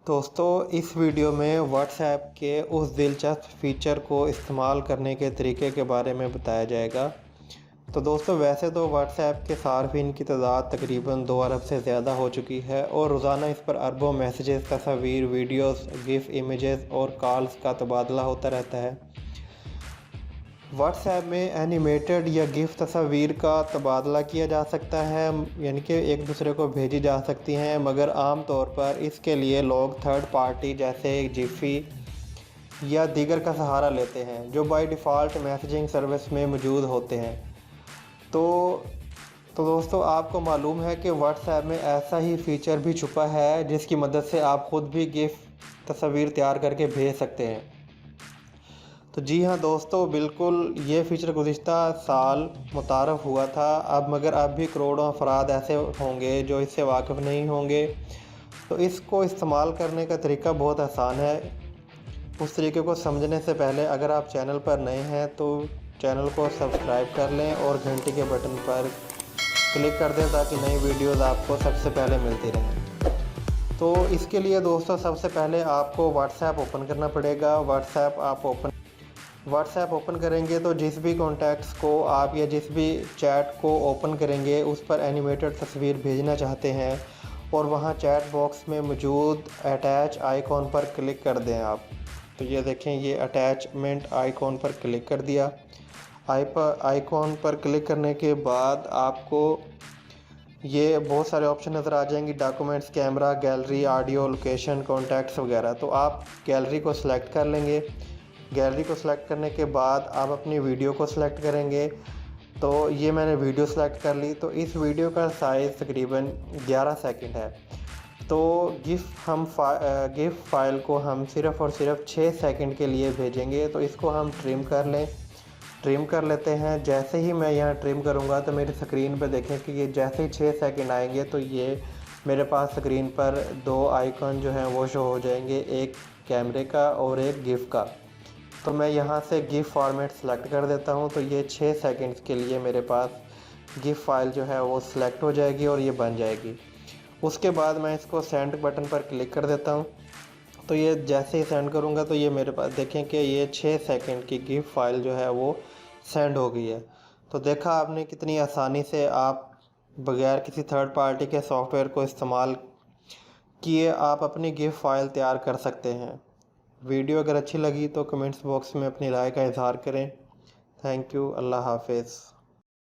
दोस्तों इस वीडियो में व्हाट्सएप के उस दिलचस्प फीचर को इस्तेमाल करने के तरीके के बारे में बताया जाएगा। तो दोस्तों वैसे तो व्हाट्सएप के सार्फिन की तादाद तकरीबन 2 अरब से ज़्यादा हो चुकी है और रोज़ाना इस पर अरबों मैसेजेस, तस्वीर, वीडियोस, गिफ, इमेजेस और कॉल्स का तबादला होता रहता है। व्हाट्सएप में एनिमेटेड या गिफ तस्वीर का तबादला किया जा सकता है, यानी कि एक दूसरे को भेजी जा सकती हैं, मगर आम तौर पर इसके लिए लोग थर्ड पार्टी जैसे जिफी या दीगर का सहारा लेते हैं जो बाय डिफ़ॉल्ट मैसेजिंग सर्विस में मौजूद होते हैं। तो दोस्तों आपको मालूम है कि व्हाट्सएप में ऐसा ही फ़ीचर भी छुपा है जिसकी मदद से आप ख़ुद भी गिफ तस्वीर तैयार करके भेज सकते हैं। तो जी हाँ दोस्तों, बिल्कुल ये फ़ीचर गुज़िश्ता साल मुतारफ़ हुआ था, मगर अब भी करोड़ों अफराद ऐसे होंगे जो इससे वाकिफ़ नहीं होंगे। तो इसको इस्तेमाल करने का तरीका बहुत आसान है। उस तरीके को समझने से पहले अगर आप चैनल पर नए हैं तो चैनल को सब्सक्राइब कर लें और घंटी के बटन पर क्लिक कर दें ताकि नई वीडियोज़ आपको सबसे पहले मिलती रहें। तो इसके लिए दोस्तों सबसे पहले आपको व्हाट्सएप ओपन करना पड़ेगा। व्हाट्सएप ओपन करेंगे तो जिस भी कॉन्टैक्ट्स को आप या जिस भी चैट को ओपन करेंगे उस पर एनिमेटेड तस्वीर भेजना चाहते हैं और वहां चैट बॉक्स में मौजूद अटैच आइकॉन पर क्लिक कर दें आप। तो ये देखें, ये अटैचमेंट आइकॉन पर क्लिक कर दिया। आइकॉन पर क्लिक करने के बाद आपको ये बहुत सारे ऑप्शन नज़र आ जाएंगी, documents, camera, gallery, audio, location, contacts वगैरह। तो आप गैलरी को सिलेक्ट कर लेंगे। गैलरी को सिलेक्ट करने के बाद आप अपनी वीडियो को सिलेक्ट करेंगे। तो ये मैंने वीडियो सिलेक्ट कर ली। तो इस वीडियो का साइज़ तकरीबन 11 सेकंड है। तो गिफ फाइल को हम सिर्फ़ और सिर्फ 6 सेकंड के लिए भेजेंगे। तो इसको हम ट्रिम कर लेते हैं। जैसे ही मैं यहाँ ट्रिम करूँगा तो मेरी स्क्रीन पर देखें कि ये जैसे ही 6 सेकंड आएंगे तो ये मेरे पास स्क्रीन पर 2 आइकन जो हैं वो शो हो जाएंगे, एक कैमरे का और एक गिफ का। तो मैं यहाँ से गिफ फॉर्मेट सेलेक्ट कर देता हूँ। तो ये 6 सेकंड्स के लिए मेरे पास गिफ फाइल जो है वो सिलेक्ट हो जाएगी और ये बन जाएगी। उसके बाद मैं इसको सेंड बटन पर क्लिक कर देता हूँ। तो ये जैसे ही सेंड करूँगा तो ये मेरे पास देखें कि ये 6 सेकंड की गिफ फाइल जो है वो सेंड हो गई है। तो देखा आपने कितनी आसानी से आप बगैर किसी थर्ड पार्टी के सॉफ्टवेयर को इस्तेमाल किए आप अपनी गिफ फाइल तैयार कर सकते हैं। वीडियो अगर अच्छी लगी तो कमेंट्स बॉक्स में अपनी राय का इज़हार करें। Thank you. अल्लाह हाफ़िज़।